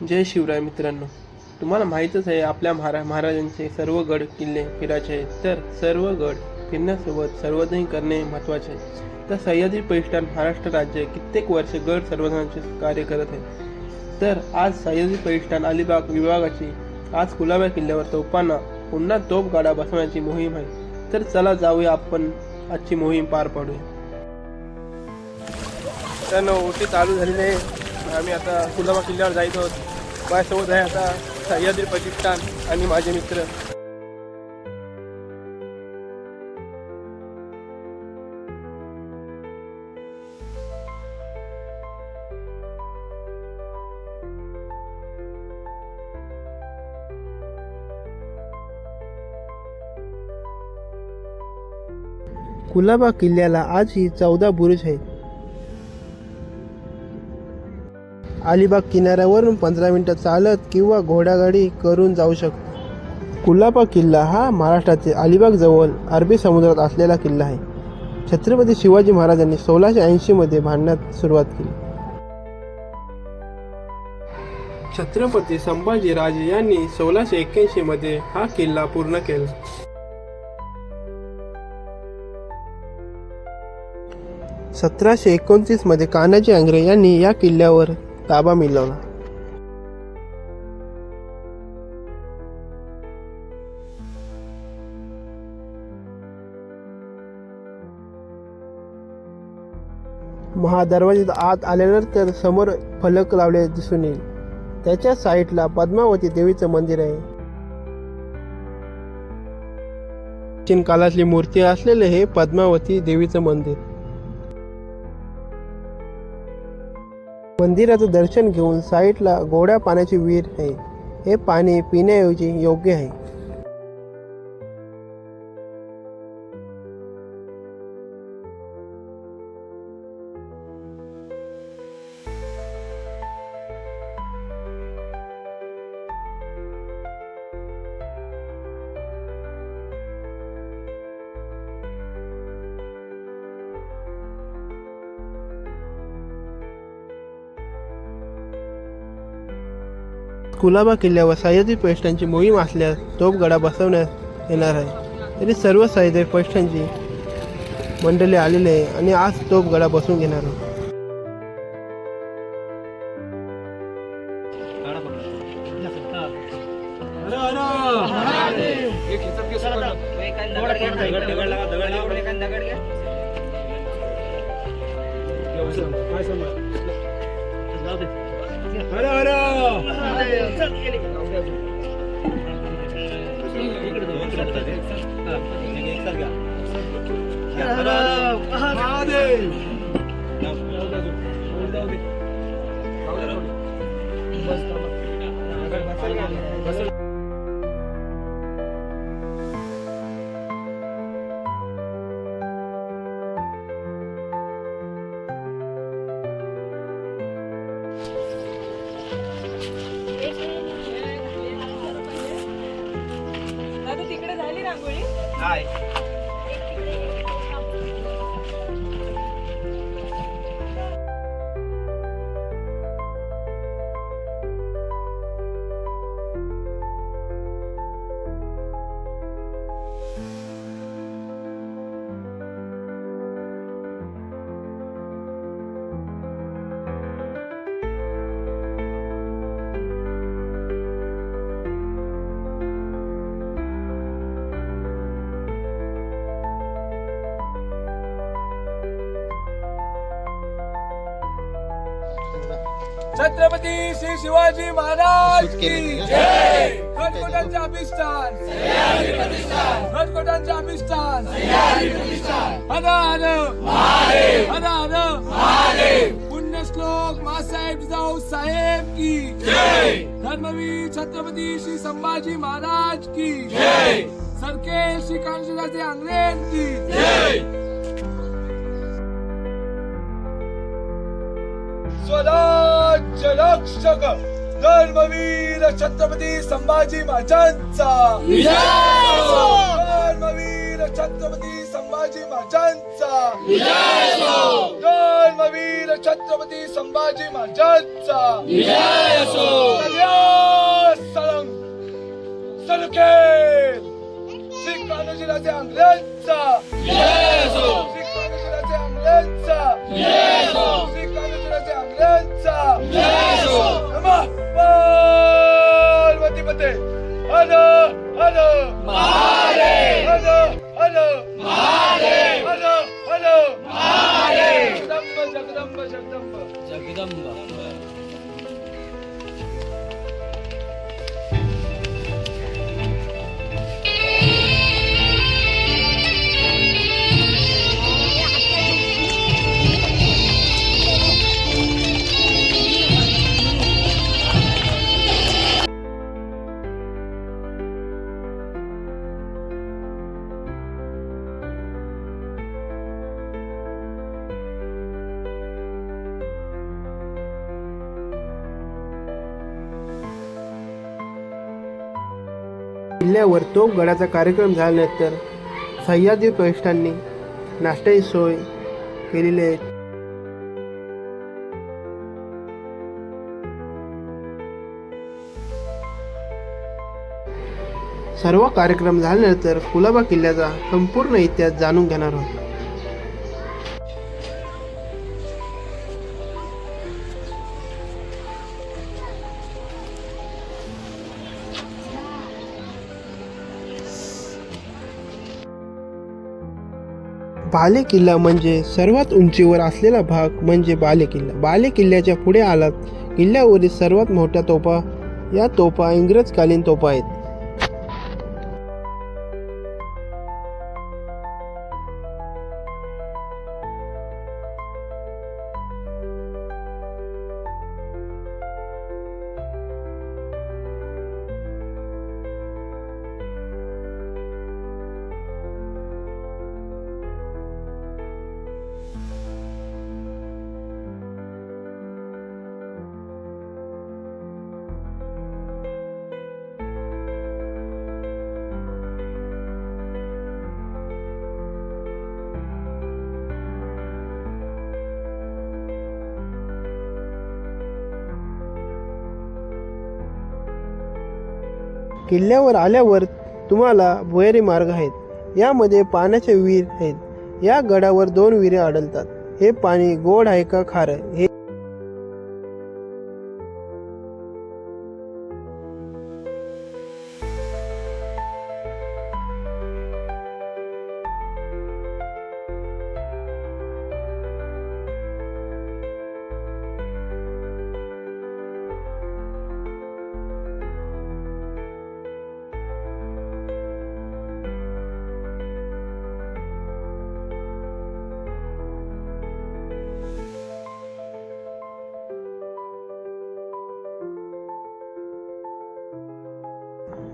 जय शिवराय मित्रांनो, तुम्हाला माहीतच आहे आपल्या महाराजांचे सर्व गड किल्ले फिरायचे आहेत. तर सर्व गड फिरण्यासोबत संवर्धन करणे महत्त्वाचे आहे. तर सह्याद्री परिष्ठान महाराष्ट्र राज्य कित्येक वर्ष गड संवर्धनाचे कार्य करत आहे. तर आज सह्याद्री परिष्ठान अलिबाग विभागाची आज कुलाबा किल्ल्यावर तोफांना पुन्हा तोफगाडा बसवण्याची मोहीम आहे. तर चला जाऊया, आपण आजची मोहीम पार पाडूया. तर ओटी चालू झालेली आहे. आम्ही आता कुलाबा किल्ल्यावर जायचो आहोत. माझ्यासोबत आहे आता सह्याद्री परिष्ठान आणि माझे मित्र. कुलाबा किल्ल्याला आजही 14 बुरुज आहेत. अलिबाग किनाऱ्यावरून 15 मिनिटं चालत किंवा घोडागाडी करून जाऊ शकतो. कुलाबा किल्ला हा महाराष्ट्रातील अलिबाग जवळ अरबी समुद्रात असलेला किल्ला आहे. छत्रपती शिवाजी महाराजांनी 1680 मध्ये बांधण्यास सुरुवात केली. छत्रपती संभाजी राजे यांनी 1681 मध्ये हा किल्ला पूर्ण केला. 1729 मध्ये कान्हाजी आंग्रे यांनी या किल्ल्यावर ताबा मिळवला. महादरवाज्यात आत आल्यानंतर समोर फलक लावले दिसून येईल. त्याच्या साईडला पद्मावती देवीचं मंदिर आहे. प्राचीन काळातली मूर्ती असलेले हे पद्मावती देवीचं मंदिर. मंदिराचं दर्शन घेऊन साईडला गोड्या पाण्याची विहीर आहे. हे पाणी पिण्याऐवजी योग्य आहे. कुलाबा किल्ल्यावर सह्याद्री परिष्ठानची मोहीम असल्यास तोफगडा बसवण्यात येणार आहे. तरी सर्व सह्याद्री परिष्ठानची मंडळी आलेली आहे आणि आज तोफगडा बसवून घेणार आहे. तिकडे झाली रांगोळी. छत्रपती श्री शिवाजी महाराज की जय. घटकोटांचे अभिष्ठान घटकोटांचे अभिष्ठान. हर हर महादेव, हर हर महादेव. पुण्यश्लोक मासाहेब जिजाऊ साहेब की जय. धर्मवीर छत्रपती श्री संभाजी महाराज की जय. सरखेल श्री कान्हाजी आंग्रे की जय. स्वराज्य रक्षक धर्मवीर छत्रपती संभाजी महाराजांचा धर्मवीर छत्रपती संभाजी महाराजांचा धर्मवीर राजराजेंद्र छत्रपती संभाजी महाराजांचा सलंग सलखेल श्री कान्होजीराजे आंग्र्यांचा श्री कान्होजीराजे आंग्र्यांचा श्री कान्होजीराजे आंग्र्यांचा नमः पार्वती पते हर हर महादेव हर हर महादेव हर हर महादेव जगदंब जगदंब जगदंब किल्ल्यावर तोफ गडाचा कार्यक्रम झाल्यानंतर सह्याद्री प्रतिष्ठानने नाश्त्याची सोय केलेली आहे. सर्व कार्यक्रम झाल्यानंतर कुलाबा किल्ल्याचा संपूर्ण इतिहास जाणून घेणार आहोत. बाले किल्ला म्हणजे सर्वात उंचीवर असलेला भाग म्हणजे बाले किल्ला. बाले किल्ल्याच्या पुढे आलात किल्ल्यावरील सर्वात मोठ्या तोफा, या तोफा इंग्रजकालीन तोफा आहेत. किल्ल्यावर आल्यावर तुम्हाला भुयारी मार्ग आहेत. यामध्ये पाण्याचे विहीर आहेत. या गडावर 2 विहिरी आढळतात. हे पाणी गोड आहे का खारं हे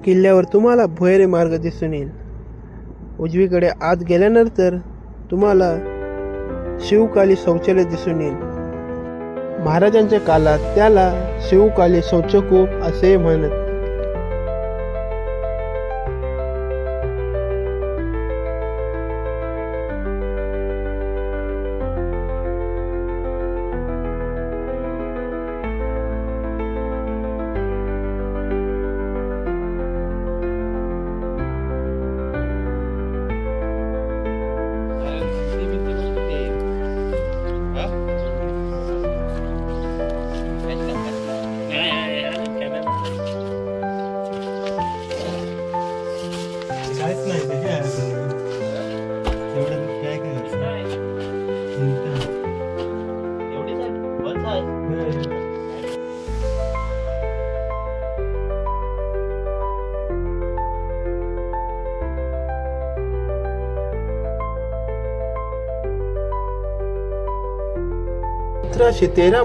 किल्ल्यावर तुम्हाला भुयारी मार्ग दिसून येईल. उजवीकडे आत गेल्यानंतर तुम्हाला शिवकाली शौचालय दिसून येईल. महाराजांच्या काळात त्याला शिवकाली शौचकूप असे म्हणत.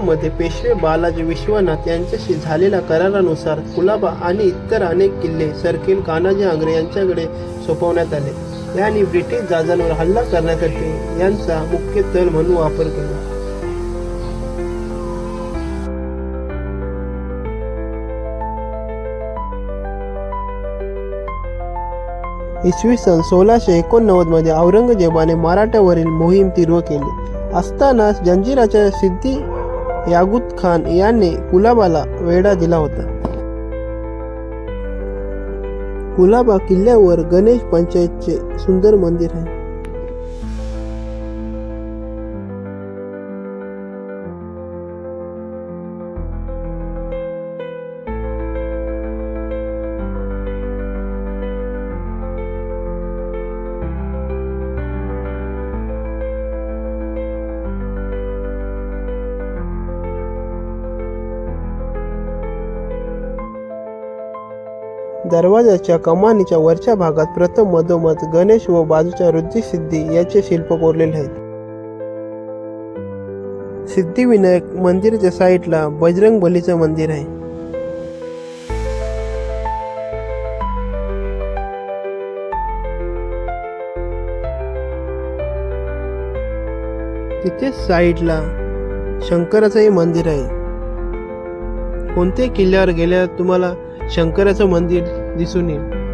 मध्ये पेशवे बालाजी विश्वनाथ यांच्याशी झालेल्या करारानुसार कुलाबा आणि इतर अनेक किल्ले सरखेल कान्होजी आंग्रे यांच्याकडे सोपवण्यात आले. यांनी ब्रिटिश जहाजांवर हल्ला करण्यासाठी यांचा मुख्य तळ म्हणून वापर केला. इसवी सन 1689 मध्ये औरंगजेबाने मराठ्यावरील मोहीम तीव्र केली असताना जंजिराच्या सिद्धी याकुत खान याने कुलाबाला वेढा दिला होता. कुलाबा किल्ल्यावर गणेश पंचायतचे सुंदर मंदिर आहे. दरवाजाच्या कमानीच्या वरच्या भागात प्रथम मधोमध गणेश व बाजूच्या ऋद्धिसिद्धी याचे शिल्प कोरलेले आहेत. सिद्धिविनायक मंदिराच्या साईडला बजरंग बलीचं मंदिर आहे. तिथेच साईडला शंकराचंही मंदिर आहे. कोणत्याही किल्ल्यावर गेल्यावर तुम्हाला शंकराचं मंदिर दिसून येईल.